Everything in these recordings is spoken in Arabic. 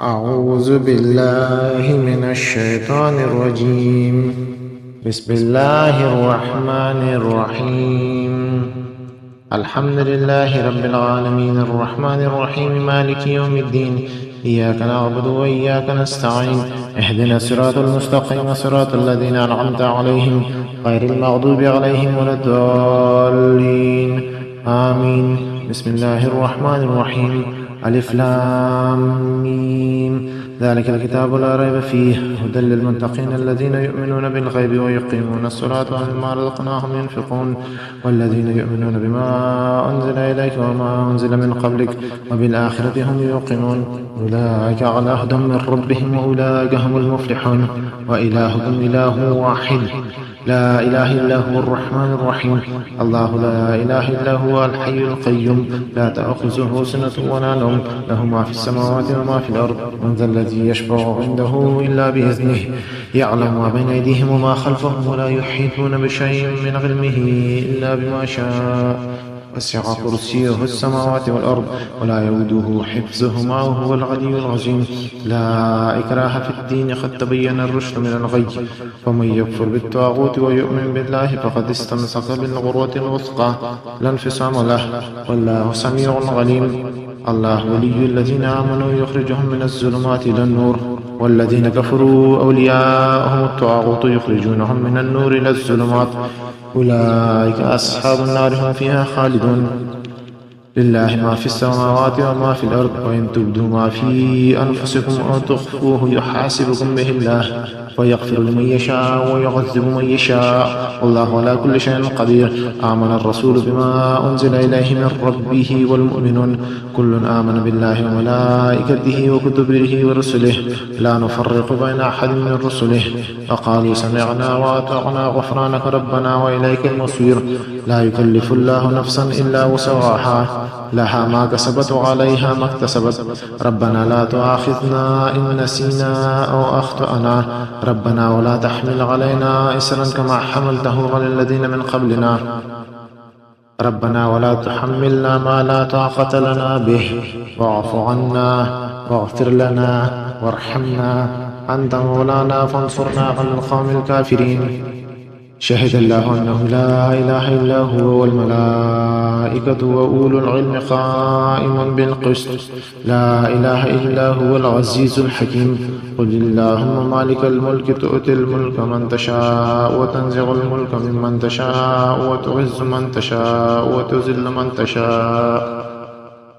أعوذ بالله من الشيطان الرجيم. بسم الله الرحمن الرحيم. الحمد لله رب العالمين الرحمن الرحيم مالك يوم الدين. إياك نعبد وإياك نستعين. اهدنا الصراط المستقيم صراط الذين أنعمت عليهم غير المغضوب عليهم ولا الضالين آمين. بسم الله الرحمن الرحيم. ألف لام ميم. ذلك الكتاب لا ريب فيه هدى للمتقين الذين يؤمنون بالغيب ويقيمون الصلاة ومما رزقناهم ينفقون والذين يؤمنون بما أنزل إليك وما أنزل من قبلك وبالآخرة هم يوقنون أولئك على هدى من ربهم وأولئك هم المفلحون. وإلهكم إله واحد لا إله إلا هو الرحمن الرحيم. الله لا إله إلا هو الحي القيوم لا تأخذه سنة ولا نوم له ما في السماوات وما في الأرض من ذا الذي يشفع عنده إلا بإذنه يعلم ما بين أيديهم وما خلفهم ولا يحيطون بشيء من علمه إلا بما شاء وسع كرسيه السماوات والأرض ولا يؤوده حفظهما وهو العلي العظيم. لا إكراه في الدين قد تبين الرشد من الغي فمن يكفر بالطاغوت ويؤمن بالله فقد استمسك بالعروة الوثقى لا انفصام له والله سميع عليم. الله ولي الذين آمنوا يخرجهم من الظلمات إلى النور والذين كفروا أولياءهم الطاغوت يخرجونهم من النور إلى الظلمات أولئك أصحاب النار هم فيها خالدون. لله ما في السماوات وما في الأرض وإن تبدوا ما في أنفسكم أو تخفوه يحاسبكم به الله ويغفر لمن يشاء ويعذب من يشاء والله على كل شيء قدير. آمن الرسول بما أنزل إليه من ربه والمؤمنون كل آمن بالله وملائكته وكتبه ورسله لا نفرق بين أحد من رسله وقالوا سمعنا وأطعنا غفرانك ربنا وإليك المصير. لا يكلف الله نفسا إلا وسعها لها ما كسبت وعليها ما اكتسبت. ربنا لا تؤاخذنا إن نسينا أو أخطأنا ربنا ولا تحمل علينا إسرا كما حملته على الذين من قبلنا ربنا ولا تحملنا ما لا طاقة لنا به واعف عنا واغفر لنا وارحمنا أنت مولانا فانصرنا على القوم الكافرين. شهد الله أنه لا إله إلا هو والملائكة وأولو العلم قائما بالقسط لا إله إلا هو العزيز الحكيم. قل اللهم مالك الملك تؤتي الملك من تشاء وتنزع الملك ممن تشاء وتعز من تشاء وتذل من تشاء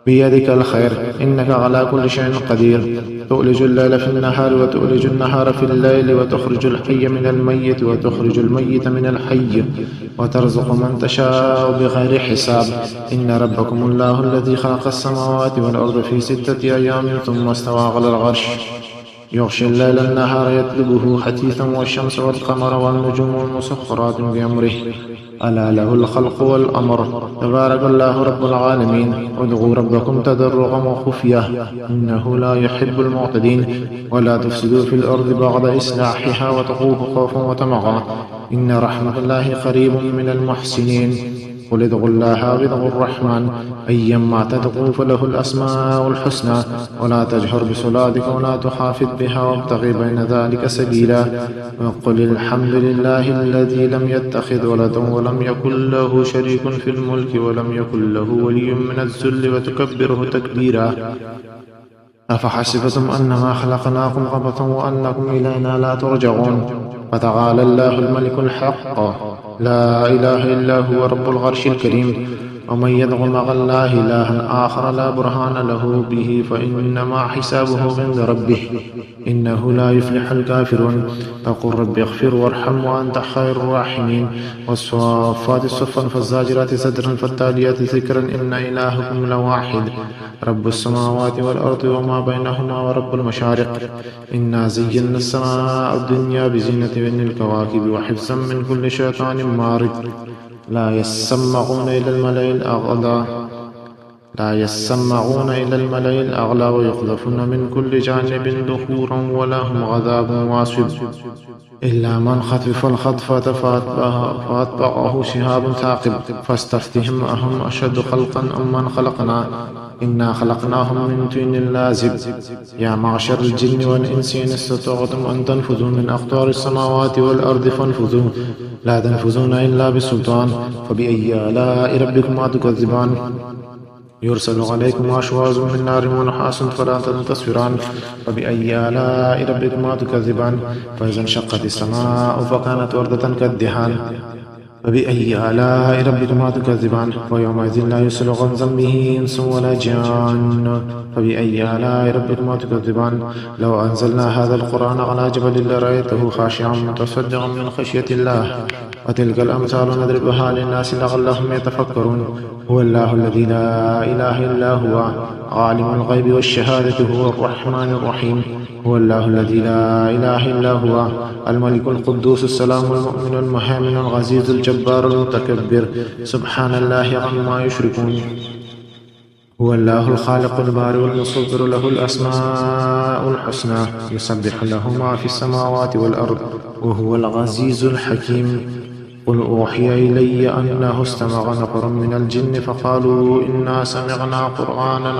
بيدك الخير إنك على كل شيء قدير. تؤلج الليل في النهار وتؤلج النهار في الليل وتخرج الحي من الميت وتخرج الميت من الحي وترزق من تشاء بغير حساب. إن ربكم الله الذي خلق السماوات والأرض في 6 أيام ثم استوى على العرش يغشي الليل النهار يطلبه حثيثا والشمس والقمر والنجوم مسخرات بأمره ألا له الخلق والأمر تبارك الله رب العالمين. ادعوا ربكم تضرعا وخفية إنه لا يحب المعتدين ولا تفسدوا في الأرض بعد إصلاحها وتقوه خوفا وطمعا إن رحمة الله قريب من المحسنين. قل ادعوا الله وادعوا الرحمن أيما تدعوا فله الأسماء الحسنى ولا تجهر بصلاتك ولا تخافت بها وابتغ بين ذلك سبيلا. وقل الحمد لله الذي لم يتخذ ولدا ولم يكن له شريك في الملك ولم يكن له ولي من الذل وتكبره تكبيرا. أفحسبتم أنما خلقناكم عبثا وأنكم إلينا لا ترجعون فتعالى الله الملك الحق لا إله إلا هو رب العرش الكريم. ومن يدع مع الله إلها آخر لا برهان له به فإنما حسابه عند ربه إنه لا يفلح الكافرون. فقل رب اغفر وارحم وأنت خير الراحمين. والصافات صفا فالزاجرات زجرا فالتاليات ذكرا إن إلهكم لواحد رب السماوات والأرض وما بينهما ورب المشارق. إنا زينا السماء الدنيا بزينة من الكواكب وحفظا من كل شيطان مارد لا يسمعون إلى الملأ الأعلى لا يسمعون إلى الملأ الأعلى ويقذفون من كل جانب دحورا ولهم عذاب واصب إلا من خطف الخطفة فأتبعه شهاب ثاقب فاستفتهم أهم أشد خلقا أم من خلقنا إنا خلقناهم من طين لازب يا معشر الجن والإنس إن استطعتم أن تنفذوا من أقطار السماوات والأرض فانفذوا لا تنفذون إلا بسلطان فبأي آلاء ربكما تكذبان يرسل عليكم أشواظ من نار ونحاس فلا تنتصران فبأي آلاء ربكما تكذبان فإذا انشقت السماء فكانت وردة كالدهان فبأي آلاء ربكما تكذبان ويومئذ لا يسأل عن ذنبه إنس ولا جان فبأي آلاء ربكما تكذبان لو أنزلنا هذا القرآن على جبل لرأيته خاشعا متصدعا من خشية الله وتلك الأمثال نضربها للناس لعلهم يتفكرون هو الله الذي لا إله إلا هو عالم الغيب والشهادة هو الرحمن الرحيم هو الله الذي لا إله إلا هو الملك القدوس السلام المؤمن المهيمن العزيز الجبار المتكبر سبحان الله عما يشركون هو الله الخالق البارئ المصور له الأسماء الحسنى يسبح له ما في السماوات والأرض وهو العزيز الحكيم قل أوحي إلي أنه استمع نفر من الجن فقالوا إنا سمعنا قرآنا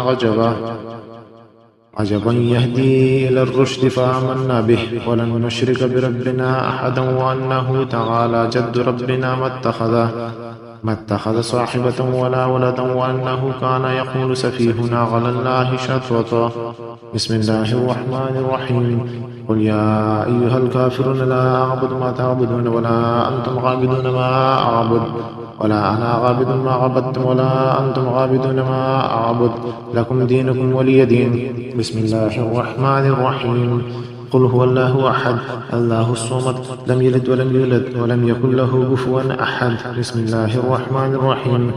عجبا يهدي إلى الرشد فآمنا به ولن نشرك بربنا أحدا وأنه تعالى جد ربنا ما اتخذ صاحبة ولا ولدا وأنه كان يقول سفيهنا على الله شططا بسم الله الرحمن الرحيم قل يا أيها الكافرون لا أعبد ما تعبدون ولا أنتم عابدون ما أعبد ولا أنا عابد ما عبدتم ولا أنتم عابدون ما أعبد لكم دينكم ولي دين بسم الله الرحمن الرحيم قل هو الله أحد الله الصمد لم يلد ولم يولد ولم يكن له كفوا أحد بسم الله الرحمن الرحيم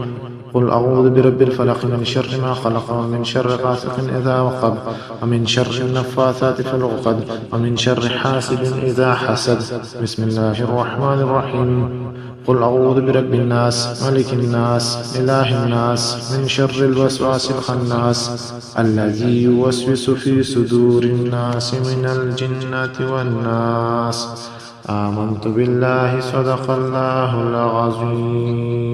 قل أعوذ برب الفلق من شر ما خلق ومن شر غاسق إذا وقب ومن شر النفاثات في العقد ومن شر حاسد إذا حسد بسم الله الرحمن الرحيم قل أعوذ برب الناس ملك الناس إله الناس من شر الوسواس الخناس الذي يوسوس في صدور الناس من الجنة والناس آمنت بالله صدق الله العظيم.